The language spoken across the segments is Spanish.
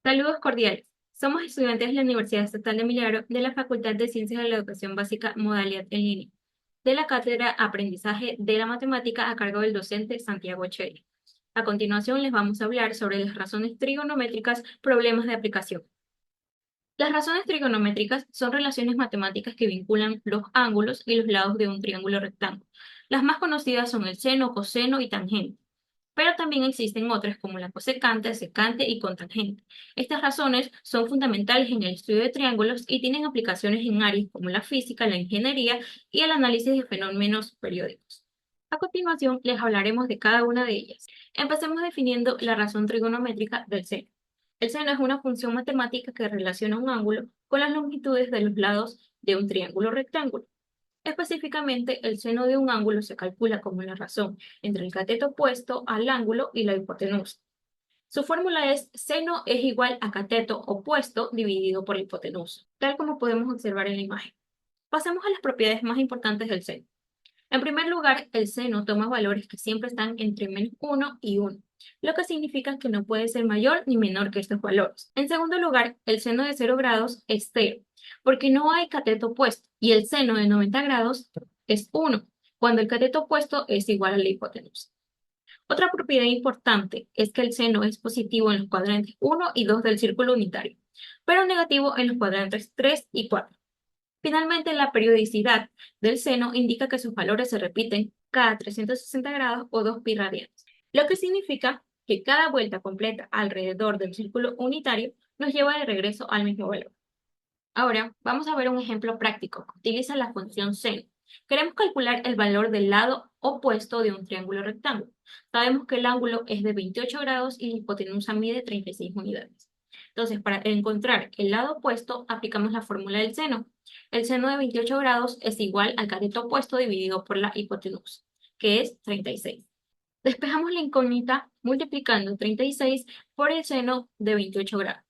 Saludos cordiales. Somos estudiantes de la Universidad Estatal de Milagro de la Facultad de Ciencias de la Educación Básica Modalidad en línea, de la Cátedra Aprendizaje de la Matemática a cargo del docente Santiago Echeri. A continuación les vamos a hablar sobre las razones trigonométricas, problemas de aplicación. Las razones trigonométricas son relaciones matemáticas que vinculan los ángulos y los lados de un triángulo rectángulo. Las más conocidas son el seno, coseno y tangente, pero también existen otras como la cosecante, secante y cotangente. Estas razones son fundamentales en el estudio de triángulos y tienen aplicaciones en áreas como la física, la ingeniería y el análisis de fenómenos periódicos. A continuación, les hablaremos de cada una de ellas. Empecemos definiendo la razón trigonométrica del seno. El seno es una función matemática que relaciona un ángulo con las longitudes de los lados de un triángulo rectángulo. Específicamente, el seno de un ángulo se calcula como la razón entre el cateto opuesto al ángulo y la hipotenusa. Su fórmula es seno es igual a cateto opuesto dividido por la hipotenusa, tal como podemos observar en la imagen. Pasemos a las propiedades más importantes del seno. En primer lugar, el seno toma valores que siempre están entre -1 y 1, lo que significa que no puede ser mayor ni menor que estos valores. En segundo lugar, el seno de 0 grados es 0, porque no hay cateto opuesto, y el seno de 90 grados es 1, cuando el cateto opuesto es igual a la hipotenusa. Otra propiedad importante es que el seno es positivo en los cuadrantes 1 y 2 del círculo unitario, pero negativo en los cuadrantes 3 y 4. Finalmente, la periodicidad del seno indica que sus valores se repiten cada 360 grados o 2 pi radianes, lo que significa que cada vuelta completa alrededor del círculo unitario nos lleva de regreso al mismo valor. Ahora, vamos a ver un ejemplo práctico que utiliza la función seno. Queremos calcular el valor del lado opuesto de un triángulo rectángulo. Sabemos que el ángulo es de 28 grados y la hipotenusa mide 36 unidades. Entonces, para encontrar el lado opuesto, aplicamos la fórmula del seno. El seno de 28 grados es igual al cateto opuesto dividido por la hipotenusa, que es 36. Despejamos la incógnita multiplicando 36 por el seno de 28 grados,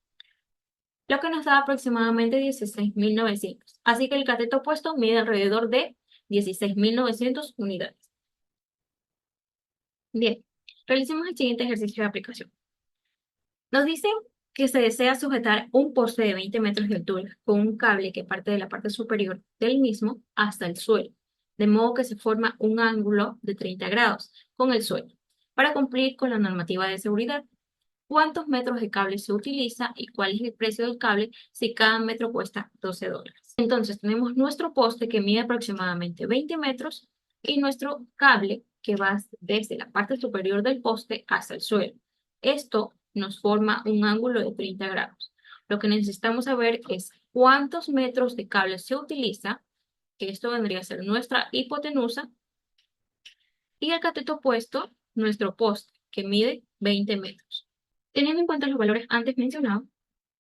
lo que nos da aproximadamente 16.900. Así que el cateto opuesto mide alrededor de 16.900 unidades. Bien, realicemos el siguiente ejercicio de aplicación. Nos dicen que se desea sujetar un poste de 20 metros de altura con un cable que parte de la parte superior del mismo hasta el suelo, de modo que se forma un ángulo de 30 grados con el suelo, para cumplir con la normativa de seguridad. ¿Cuántos metros de cable se utiliza y cuál es el precio del cable si cada metro cuesta $12? Entonces tenemos nuestro poste que mide aproximadamente 20 metros y nuestro cable que va desde la parte superior del poste hasta el suelo. Esto nos forma un ángulo de 30 grados. Lo que necesitamos saber es cuántos metros de cable se utiliza, que esto vendría a ser nuestra hipotenusa, y el cateto opuesto, nuestro poste, que mide 20 metros. Teniendo en cuenta los valores antes mencionados,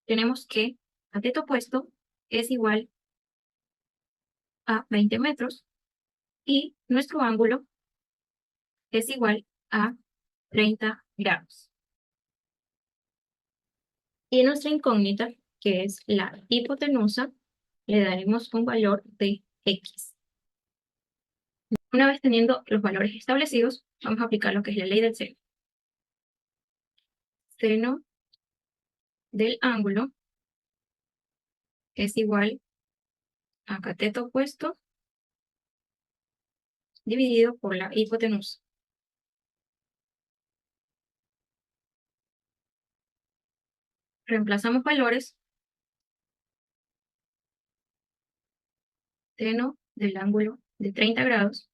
tenemos que cateto opuesto es igual a 20 metros y nuestro ángulo es igual a 30 grados. Y nuestra incógnita, que es la hipotenusa, le daremos un valor de x. Una vez teniendo los valores establecidos, vamos a aplicar lo que es la ley del seno. Seno del ángulo es igual a cateto opuesto dividido por la hipotenusa. Reemplazamos valores. Seno del ángulo de 30 grados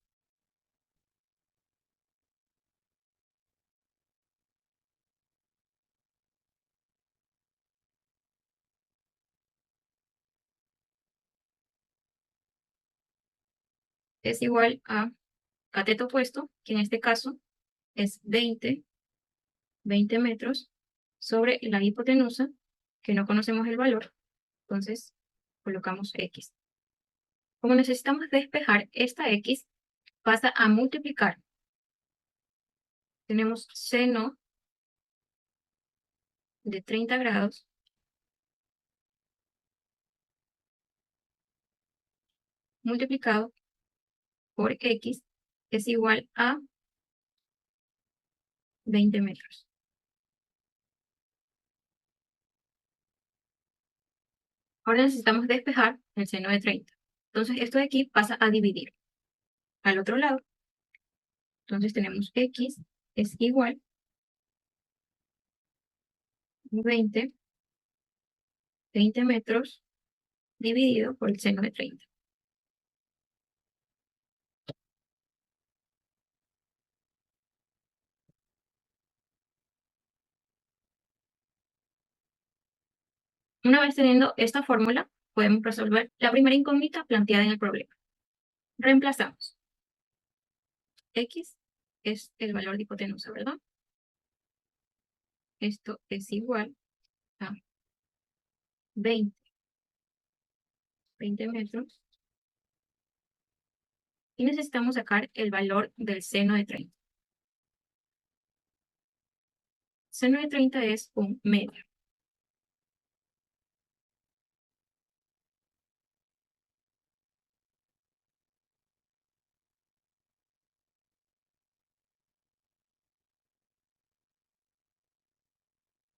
es igual a cateto opuesto, que en este caso es 20 metros, sobre la hipotenusa, que no conocemos el valor, entonces colocamos x. Como necesitamos despejar esta x, pasa a multiplicar. Tenemos seno de 30 grados multiplicado por x es igual a 20 metros. Ahora necesitamos despejar el seno de 30. Entonces esto de aquí pasa a dividir al otro lado. Entonces tenemos x es igual a 20 metros dividido por el seno de 30. Una vez teniendo esta fórmula, podemos resolver la primera incógnita planteada en el problema. Reemplazamos. X es el valor de hipotenusa, ¿verdad? Esto es igual a 20 metros. Y necesitamos sacar el valor del seno de 30. Seno de 30 es un medio.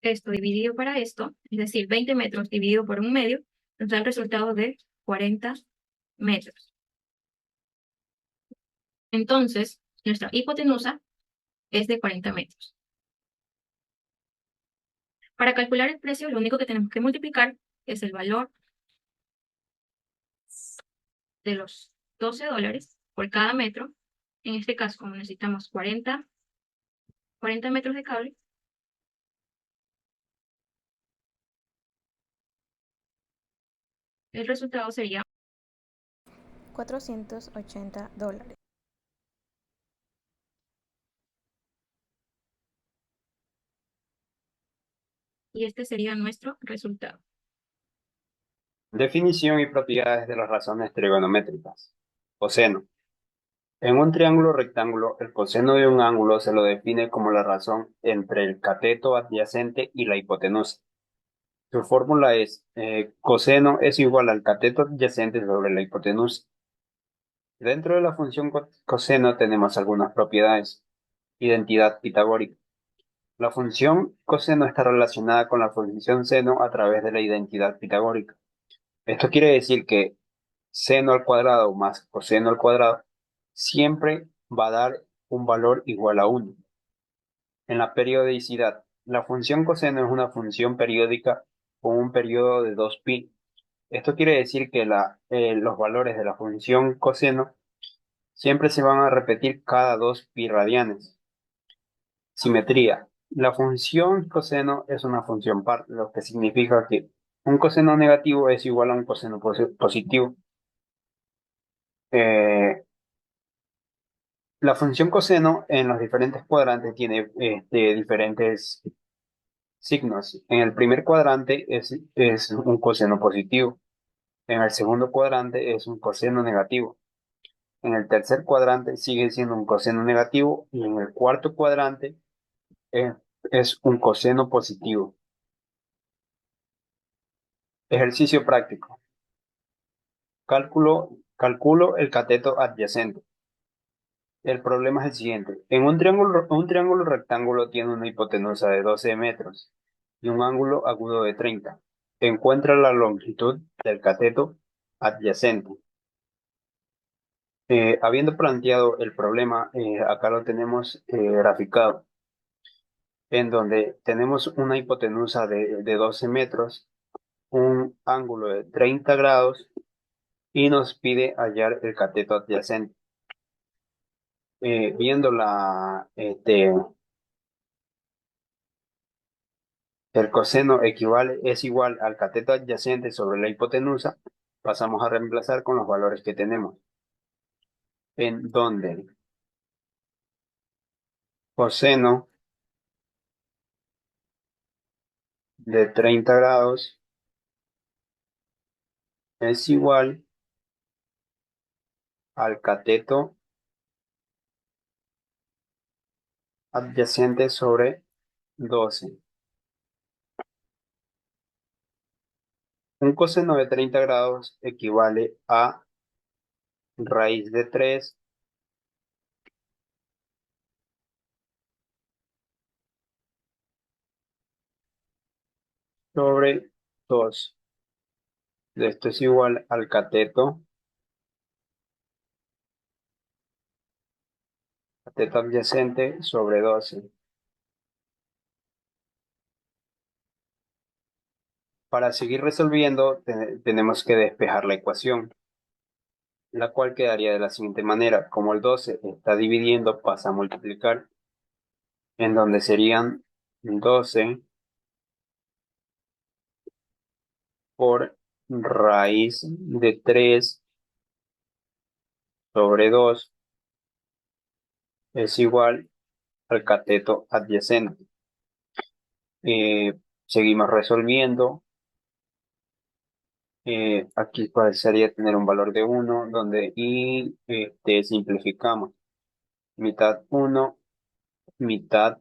Esto dividido para esto, es decir, 20 metros dividido por un medio, nos da el resultado de 40 metros. Entonces, nuestra hipotenusa es de 40 metros. Para calcular el precio, lo único que tenemos que multiplicar es el valor de los $12 por cada metro. En este caso, como necesitamos 40 metros de cable, el resultado sería $480. y este sería nuestro resultado. Definición y propiedades de las razones trigonométricas. Coseno. En un triángulo rectángulo, el coseno de un ángulo se lo define como la razón entre el cateto adyacente y la hipotenusa. Su fórmula es coseno es igual al cateto adyacente sobre la hipotenusa. Dentro de la función coseno tenemos algunas propiedades. Identidad pitagórica. La función coseno está relacionada con la función seno a través de la identidad pitagórica. Esto quiere decir que seno al cuadrado más coseno al cuadrado siempre va a dar un valor igual a 1. En la periodicidad, la función coseno es una función periódica con un periodo de 2π. Esto quiere decir que los valores de la función coseno siempre se van a repetir cada 2π radianes. Simetría. La función coseno es una función par, lo que significa que un coseno negativo es igual a un coseno positivo. Eh, La función coseno en los diferentes cuadrantes tiene diferentes signos. En el primer cuadrante es un coseno positivo. En el segundo cuadrante es un coseno negativo. En el tercer cuadrante sigue siendo un coseno negativo. Y en el cuarto cuadrante eh, es un coseno positivo. Ejercicio práctico. Calculo el cateto adyacente. El problema es el siguiente. En un triángulo rectángulo tiene una hipotenusa de 12 metros y un ángulo agudo de 30. Encuentra la longitud del cateto adyacente. Habiendo planteado el problema, acá lo tenemos graficado, en donde tenemos una hipotenusa de 12 metros, un ángulo de 30 grados y nos pide hallar el cateto adyacente. Viendo el coseno es igual al cateto adyacente sobre la hipotenusa, pasamos a reemplazar con los valores que tenemos. En donde coseno de 30 grados es igual al cateto adyacente sobre 12. Un coseno de 30 grados equivale a raíz de 3 sobre 2. Esto es igual al cateto adyacente sobre 12. Para seguir resolviendo, tenemos que despejar la ecuación, la cual quedaría de la siguiente manera. Como el 12 está dividiendo, pasa a multiplicar, en donde serían 12 por raíz de 3 sobre 2 es igual al cateto adyacente. Seguimos resolviendo. Aquí parecería tener un valor de 1, donde simplificamos. Mitad 1, mitad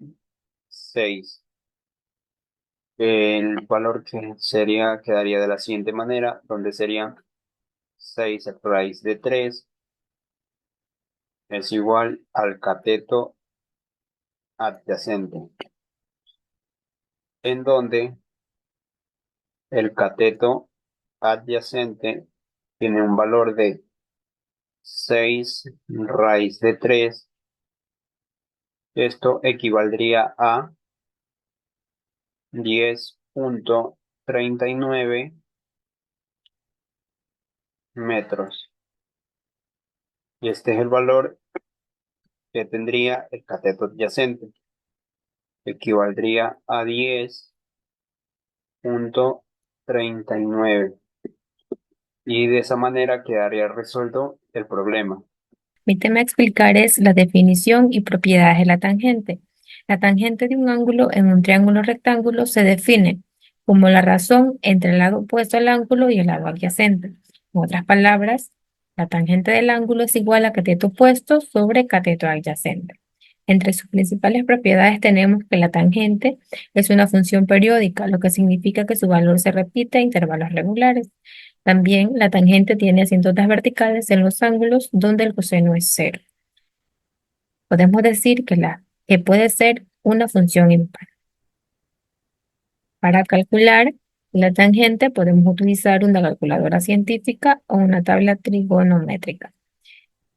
6. El valor que sería quedaría de la siguiente manera, donde sería 6 raíz de 3 es igual al cateto adyacente, en donde el cateto adyacente tiene un valor de 6 raíz de 3. Esto equivaldría a 10,39 metros. Y este es el valor que tendría el cateto adyacente. Equivaldría a 10,39. Y de esa manera quedaría resuelto el problema. Permíteme explicarles la definición y propiedades de la tangente. La tangente de un ángulo en un triángulo rectángulo se define como la razón entre el lado opuesto al ángulo y el lado adyacente. En otras palabras, la tangente del ángulo es igual a cateto opuesto sobre cateto adyacente. Entre sus principales propiedades tenemos que la tangente es una función periódica, lo que significa que su valor se repite a intervalos regulares. También la tangente tiene asíntotas verticales en los ángulos donde el coseno es cero. Podemos decir que puede ser una función impar. Para calcular la tangente podemos utilizar una calculadora científica o una tabla trigonométrica.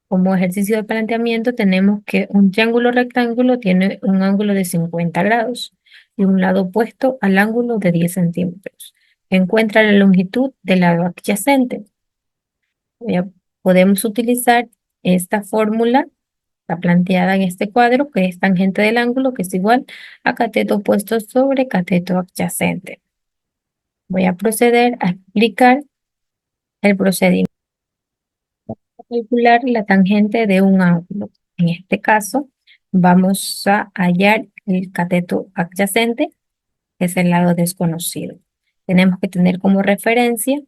Como ejercicio de planteamiento tenemos que un triángulo rectángulo tiene un ángulo de 50 grados y un lado opuesto al ángulo de 10 centímetros. Encuentra la longitud del lado adyacente. Ya podemos utilizar esta fórmula, está planteada en este cuadro, que es tangente del ángulo, que es igual a cateto opuesto sobre cateto adyacente. Voy a proceder a explicar el procedimiento para calcular la tangente de un ángulo. En este caso, vamos a hallar el cateto adyacente, que es el lado desconocido. Tenemos que tener como referencia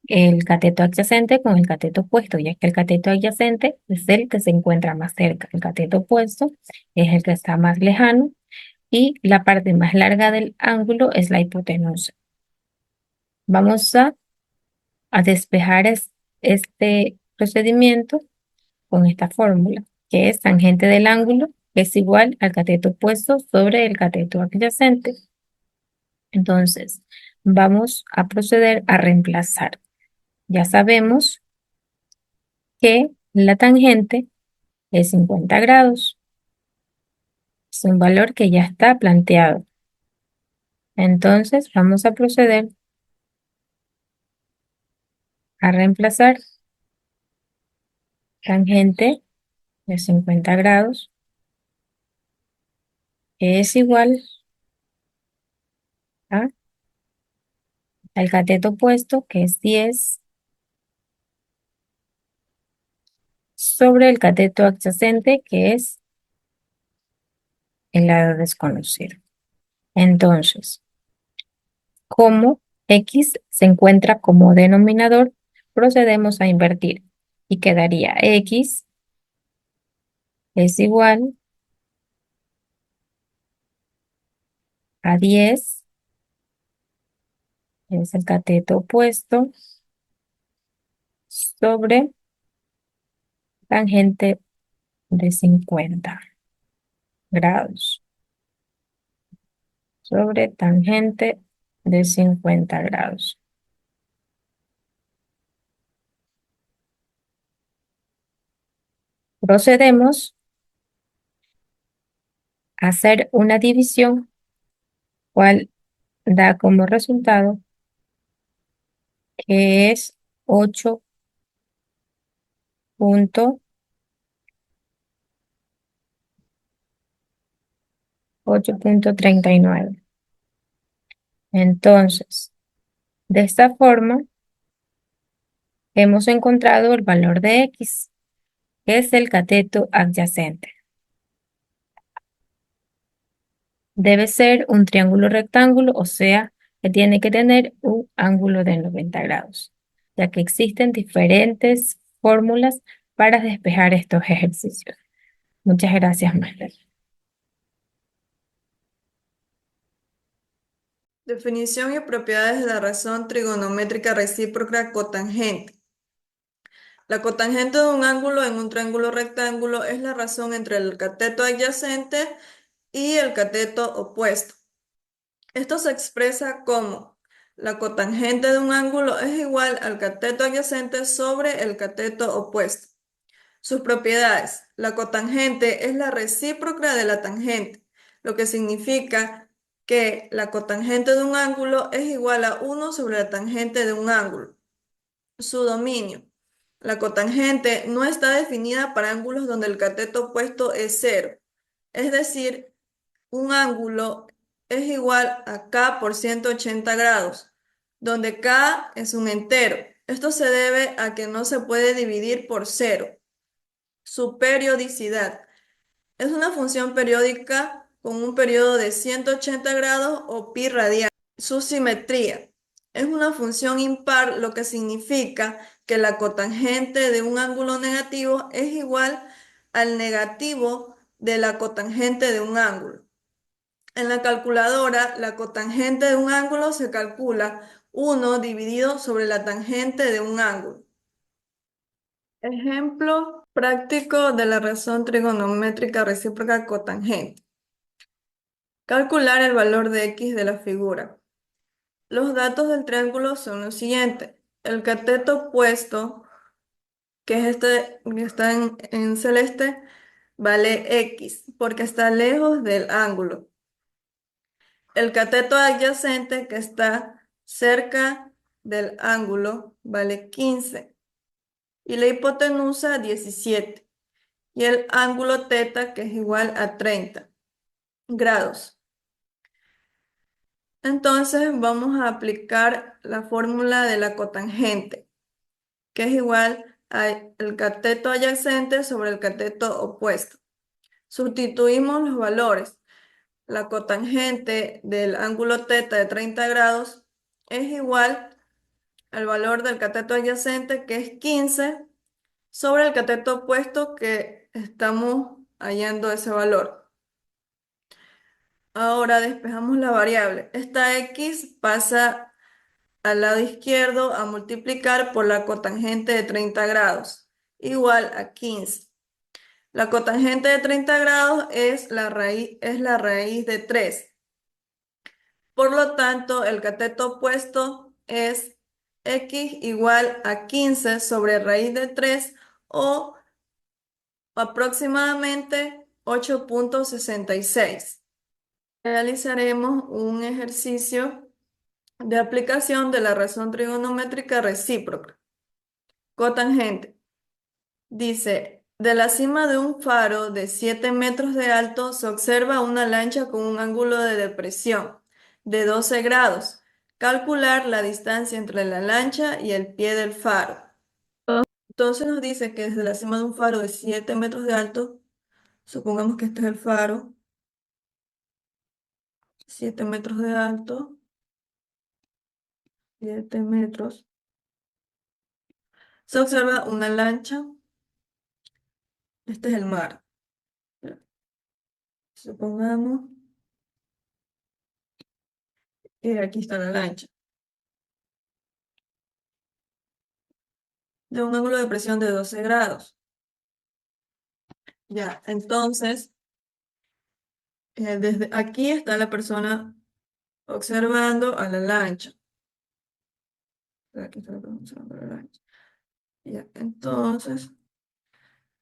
el cateto adyacente con el cateto opuesto, ya que el cateto adyacente es el que se encuentra más cerca. El cateto opuesto es el que está más lejano y la parte más larga del ángulo es la hipotenusa. Vamos a despejar este procedimiento con esta fórmula, que es tangente del ángulo es igual al cateto opuesto sobre el cateto adyacente. Entonces, vamos a proceder a reemplazar. Ya sabemos que la tangente es 50 grados. Es un valor que ya está planteado. Entonces vamos a proceder a reemplazar tangente de 50 grados, que es igual a al cateto opuesto, que es 10, sobre el cateto adyacente, que es el lado desconocido. Entonces, como x se encuentra como denominador, procedemos a invertir y quedaría x es igual a 10, es el cateto opuesto, sobre tangente de 50 grados, sobre tangente de 50 grados. Procedemos a hacer una división, cual da como resultado que es 8.39. Entonces, de esta forma, hemos encontrado el valor de X, que es el cateto adyacente. Debe ser un triángulo rectángulo, o sea, que tiene que tener un ángulo de 90 grados, ya que existen diferentes fórmulas para despejar estos ejercicios. Muchas gracias, Master. Definición y propiedades de la razón trigonométrica recíproca cotangente. La cotangente de un ángulo en un triángulo rectángulo es la razón entre el cateto adyacente y el cateto opuesto. Esto se expresa como la cotangente de un ángulo es igual al cateto adyacente sobre el cateto opuesto. Sus propiedades. La cotangente es la recíproca de la tangente, lo que significa que la cotangente de un ángulo es igual a 1 sobre la tangente de un ángulo. Su dominio. La cotangente no está definida para ángulos donde el cateto opuesto es cero. Es decir, un ángulo es igual a k por 180 grados, donde k es un entero. Esto se debe a que no se puede dividir por cero. Su periodicidad. Es una función periódica con un periodo de 180 grados o pi radial. Su simetría. Es una función impar, lo que significa que la cotangente de un ángulo negativo es igual al negativo de la cotangente de un ángulo. En la calculadora, la cotangente de un ángulo se calcula 1 dividido sobre la tangente de un ángulo. Ejemplo práctico de la razón trigonométrica recíproca cotangente. Calcular el valor de X de la figura. Los datos del triángulo son los siguientes. El cateto opuesto, que es este que está en celeste, vale X, porque está lejos del ángulo. El cateto adyacente, que está cerca del ángulo, vale 15. Y la hipotenusa, 17. Y el ángulo teta, que es igual a 30 grados. Entonces vamos a aplicar la fórmula de la cotangente, que es igual al cateto adyacente sobre el cateto opuesto. Sustituimos los valores. La cotangente del ángulo teta de 30 grados es igual al valor del cateto adyacente, que es 15, sobre el cateto opuesto, que estamos hallando ese valor. Ahora despejamos la variable. Esta X pasa al lado izquierdo a multiplicar por la cotangente de 30 grados, igual a 15. La cotangente de 30 grados es la raíz de 3. Por lo tanto, el cateto opuesto es X igual a 15 sobre raíz de 3 o aproximadamente 8.66. Realizaremos un ejercicio de aplicación de la razón trigonométrica recíproca. Cotangente. Dice, de la cima de un faro de 7 metros de alto se observa una lancha con un ángulo de depresión de 12 grados. Calcular la distancia entre la lancha y el pie del faro. Entonces nos dice que desde la cima de un faro de 7 metros de alto, supongamos que este es el faro, 7 metros de alto, 7 metros, se observa una lancha. Este es el mar. Supongamos que aquí está la lancha, de un ángulo de presión de 12 grados. Ya, entonces, desde aquí está la persona observando a la lancha. Aquí está la persona observando a la lancha. Ya, entonces,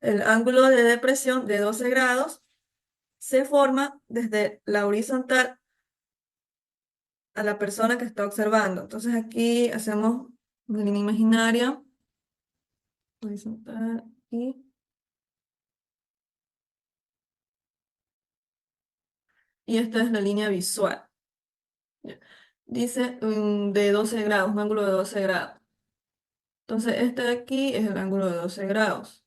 El ángulo de depresión de 12 grados se forma desde la horizontal a la persona que está observando. Entonces aquí hacemos una línea imaginaria, horizontal y esta es la línea visual. Ya. Dice de 12 grados, un ángulo de 12 grados. Entonces este de aquí es el ángulo de 12 grados.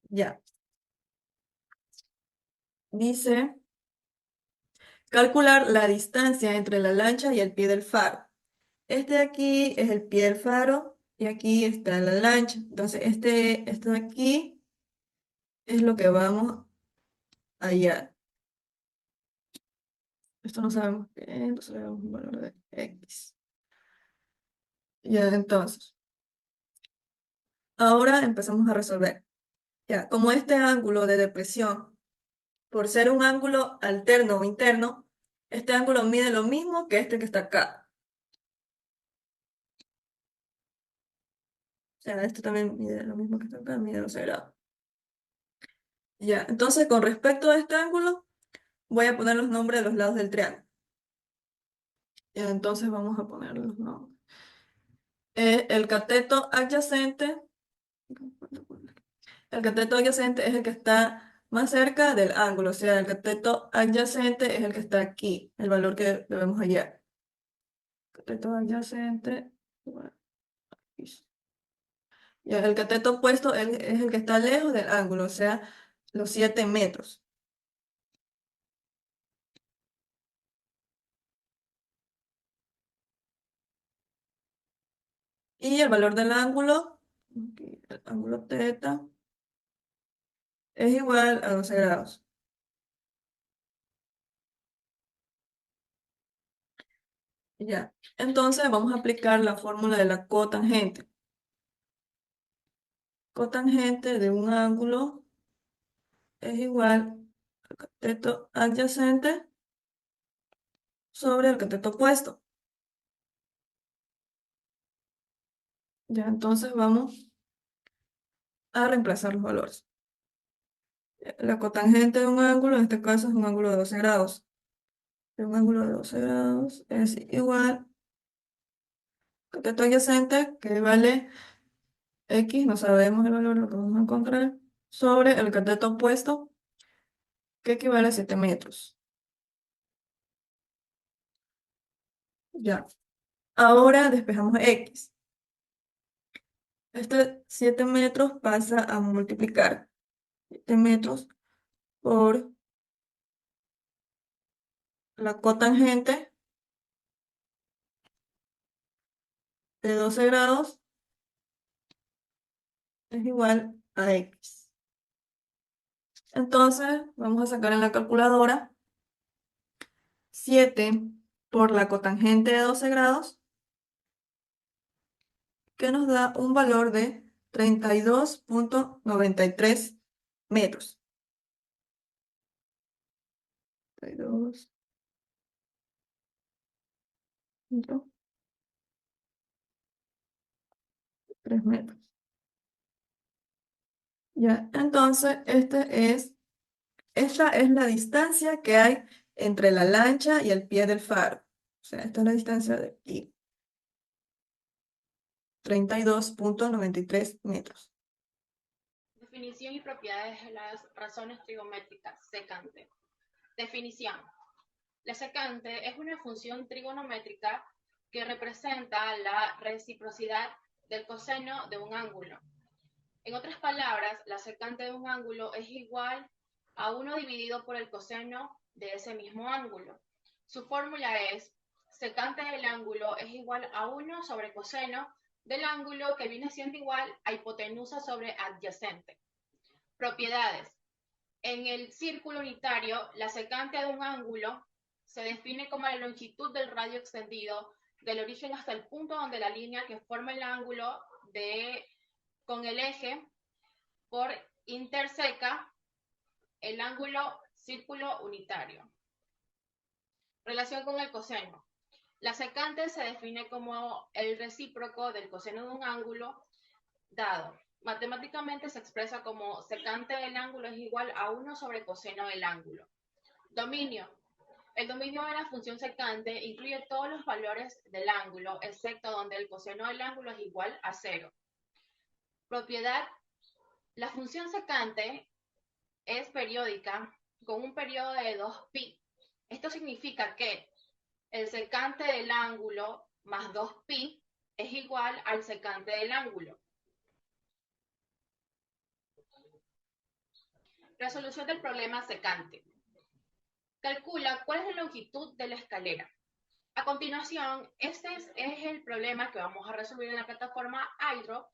Ya. Dice calcular la distancia entre la lancha y el pie del faro. Este de aquí es el pie del faro y aquí está la lancha. Entonces esto de aquí es lo que vamos a hallar. Esto no sabemos qué es, entonces le damos un valor de X. Ya, entonces, ahora empezamos a resolver. Ya, como este ángulo de depresión, por ser un ángulo alterno o interno, este ángulo mide lo mismo que este que está acá. O sea, este también mide lo mismo que está acá, mide 12 grados. Ya, entonces con respecto a este ángulo, voy a poner los nombres de los lados del triángulo. Ya, entonces vamos a poner los nombres. El cateto adyacente. El cateto adyacente es el que está más cerca del ángulo, o sea, el cateto adyacente es el que está aquí, el valor que debemos hallar. Cateto adyacente, bueno, ya, el cateto opuesto es el que está lejos del ángulo, o sea, los 7 metros. Y el valor del ángulo, aquí, el ángulo teta, es igual a 12 grados. Ya, entonces vamos a aplicar la fórmula de la cotangente. Cotangente de un ángulo es igual al cateto adyacente sobre el cateto opuesto. Ya, entonces vamos a reemplazar los valores. La cotangente de un ángulo, en este caso es un ángulo de 12 grados. Un ángulo de 12 grados es igual cateto adyacente, que vale X, no sabemos el valor, lo que vamos a encontrar, sobre el cateto opuesto, que equivale a 7 metros. Ya. Ahora despejamos X. Este 7 metros pasa a multiplicar 7 metros por la cotangente de 12 grados es igual a X. Entonces, vamos a sacar en la calculadora 7 por la cotangente de 12 grados, que nos da un valor de 32,93 metros. 32,3 metros. Ya, entonces, esta es la distancia que hay entre la lancha y el pie del faro. O sea, esta es la distancia de aquí. 32,93 metros. Definición y propiedades de las razones trigonométricas. Secante. Definición. La secante es una función trigonométrica que representa la reciprocidad del coseno de un ángulo. En otras palabras, la secante de un ángulo es igual a 1 dividido por el coseno de ese mismo ángulo. Su fórmula es: secante del ángulo es igual a 1 sobre coseno del ángulo, que viene siendo igual a hipotenusa sobre adyacente. Propiedades. En el círculo unitario, la secante de un ángulo se define como la longitud del radio extendido del origen hasta el punto donde la línea que forma el ángulo con el eje por interseca el ángulo círculo unitario. Relación con el coseno. La secante se define como el recíproco del coseno de un ángulo dado. Matemáticamente se expresa como secante del ángulo es igual a 1 sobre coseno del ángulo. Dominio. El dominio de la función secante incluye todos los valores del ángulo, excepto donde el coseno del ángulo es igual a 0. Propiedad. La función secante es periódica con un periodo de 2π. Esto significa que el secante del ángulo más 2π es igual al secante del ángulo. Resolución del problema secante. Calcula cuál es la longitud de la escalera. A continuación, este es el problema que vamos a resolver en la plataforma Hydro,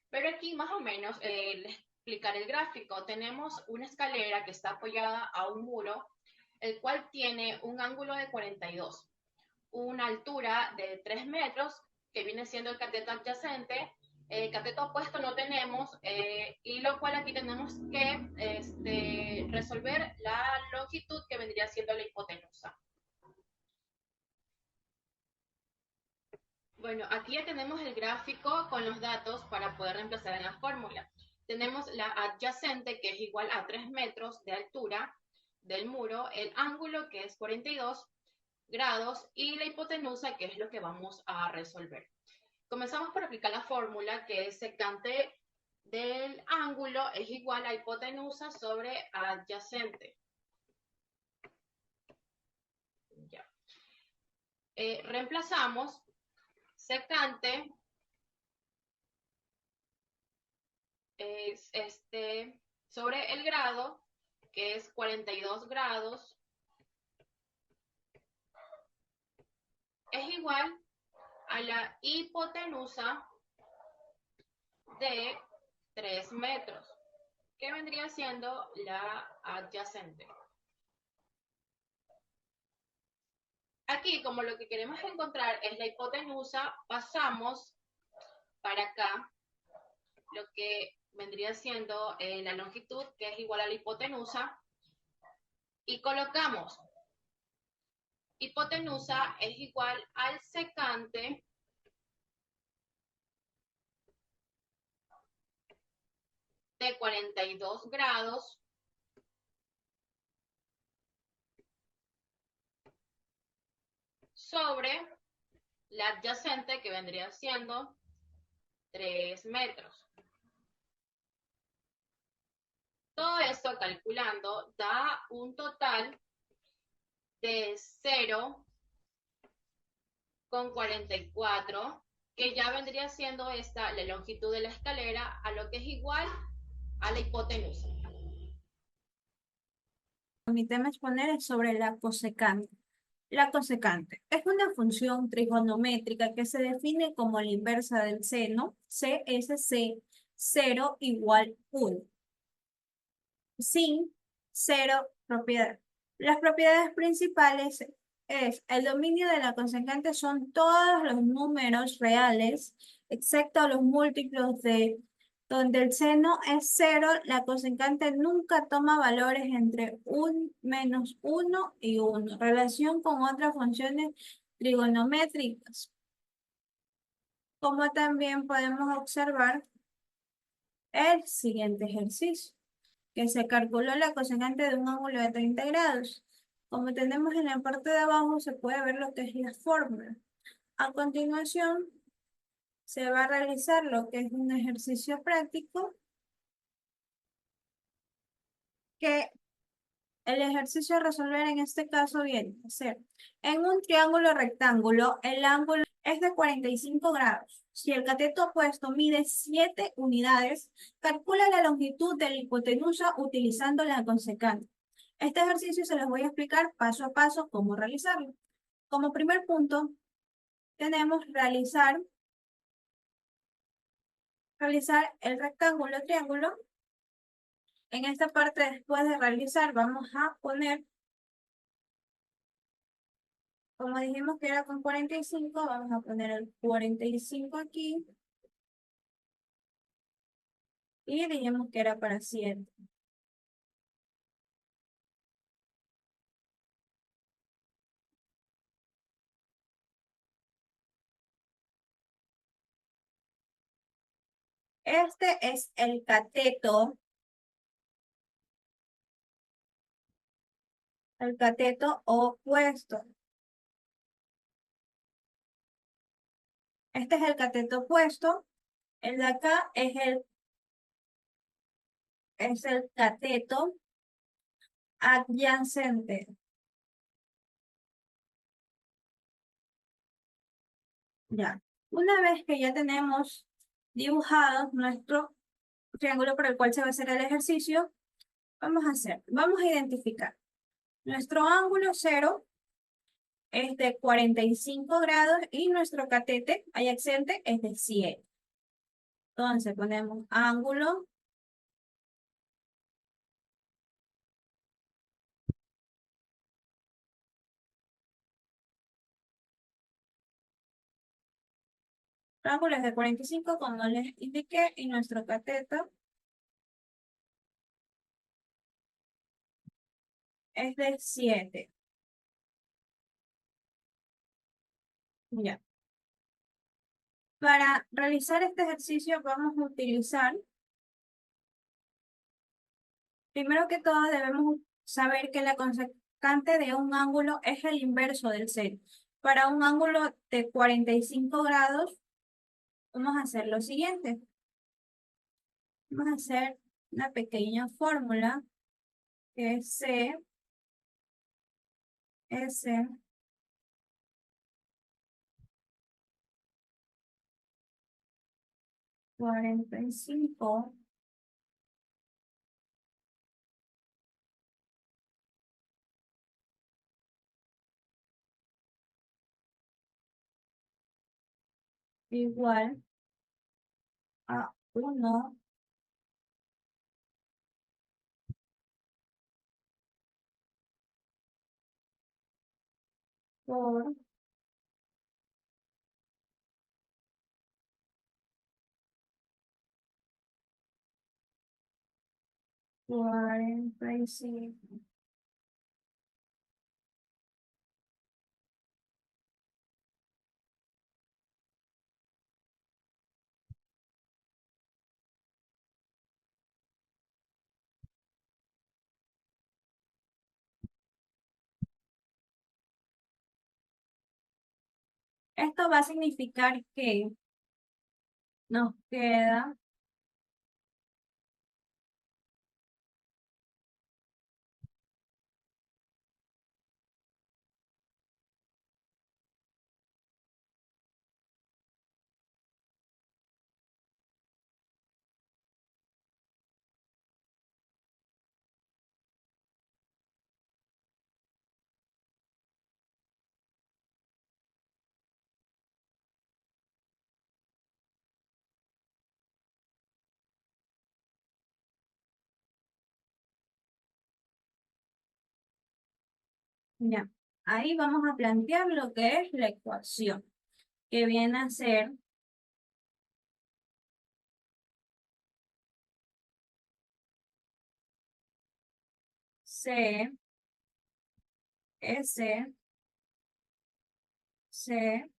pero aquí más o menos les explicaré el gráfico. Tenemos una escalera que está apoyada a un muro, el cual tiene un ángulo de 42, una altura de 3 metros, que viene siendo el cateto adyacente. El cateto opuesto no tenemos, y lo cual aquí tenemos que resolver la longitud que vendría siendo la hipotenusa. Bueno, aquí ya tenemos el gráfico con los datos para poder reemplazar en la fórmula. Tenemos la adyacente, que es igual a 3 metros de altura del muro, el ángulo, que es 42 grados, y la hipotenusa, que es lo que vamos a resolver. Comenzamos por aplicar la fórmula, que es secante del ángulo es igual a hipotenusa sobre adyacente. Ya. Reemplazamos secante es sobre el grado, que es 42 grados, es igual a la hipotenusa de 3 metros, que vendría siendo la adyacente. Aquí, como lo que queremos encontrar es la hipotenusa, pasamos para acá lo que vendría siendo la longitud, que es igual a la hipotenusa, y colocamos hipotenusa es igual al secante de 42 grados sobre la adyacente, que vendría siendo 3 metros. Todo esto calculando da un total de 0,44, que ya vendría siendo esta la longitud de la escalera, a lo que es igual a la hipotenusa. Mi tema a exponer es sobre la cosecante. La cosecante es una función trigonométrica que se define como la inversa del seno, CSC 0 igual 1, sin cero propiedad. Las propiedades principales es el dominio de la cosecante son todos los números reales, excepto los múltiplos de donde el seno es 0, la cosecante nunca toma valores entre menos 1 y 1. Relación con otras funciones trigonométricas. Como también podemos observar el siguiente ejercicio, que se calculó la cosecante de un ángulo de 30 grados. Como tenemos en la parte de abajo, se puede ver lo que es la fórmula. A continuación, se va a realizar lo que es un ejercicio práctico, que el ejercicio a resolver en este caso viene a ser, en un triángulo rectángulo, el ángulo es de 45 grados. Si el cateto opuesto mide 7 unidades, calcula la longitud de la hipotenusa utilizando la cosecante. Este ejercicio se los voy a explicar paso a paso cómo realizarlo. Como primer punto, tenemos realizar el rectángulo triángulo. En esta parte, después de realizar, vamos a poner, como dijimos que era con 45, vamos a poner el 45 aquí. Y dijimos que era para 7. Este es el cateto. El cateto opuesto. Este es el cateto opuesto. El de acá es el cateto adyacente. Ya. Una vez que ya tenemos dibujado nuestro triángulo por el cual se va a hacer el ejercicio, vamos a identificar. Nuestro ángulo cero es de 45 grados y nuestro catete adyacente es de 7. Entonces ponemos ángulo ángulo es de 45 como les indiqué y nuestro cateto es de 7. Ya. Para realizar este ejercicio vamos a utilizar, primero que todo debemos saber que la consecante de un ángulo es el inverso del seno. Para un ángulo de 45 grados vamos a hacer lo siguiente. Vamos a hacer una pequeña fórmula que es C, S, 45 igual a 1 por 45. Esto va a significar que nos queda ya. Ahí vamos a plantear lo que es la ecuación, que viene a ser C, S, C,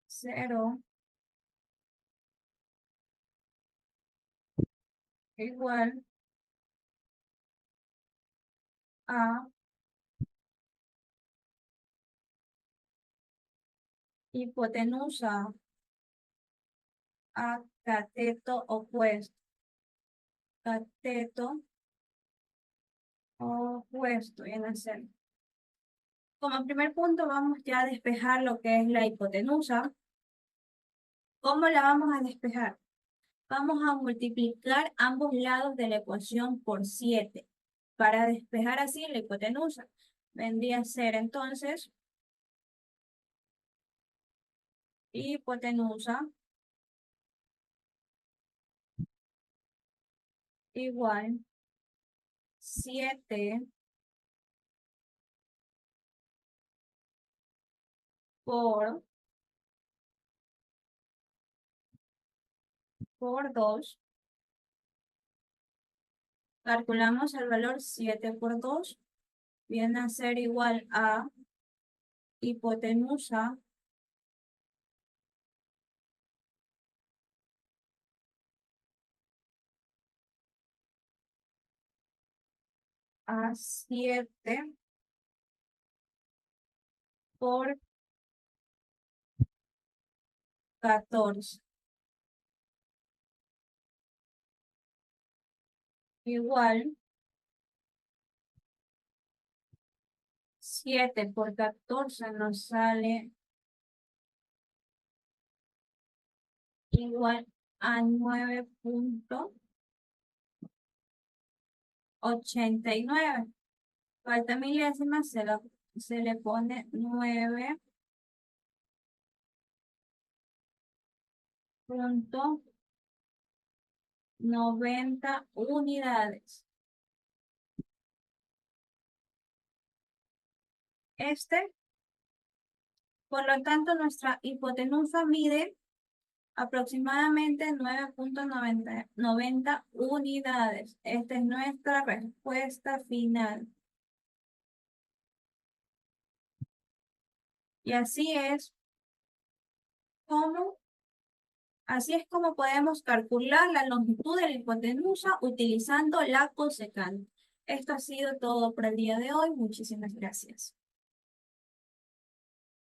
0 igual a hipotenusa a cateto opuesto. Cateto opuesto, viene a ser. Como primer punto vamos ya a despejar lo que es la hipotenusa. ¿Cómo la vamos a despejar? Vamos a multiplicar ambos lados de la ecuación por 7 para despejar así la hipotenusa. Vendría a ser entonces hipotenusa igual 7 por 2. Calculamos el valor 7 por 2. Viene a ser igual a hipotenusa a 7 por 14. Igual 7 por 14 nos sale igual a 9,89. Falta milésimas, se le pone 9,90 unidades. Por lo tanto, nuestra hipotenusa mide aproximadamente 9,90 unidades. Esta es nuestra respuesta final. Y así es como podemos calcular la longitud de la hipotenusa utilizando la cosecante. Esto ha sido todo por el día de hoy. Muchísimas gracias.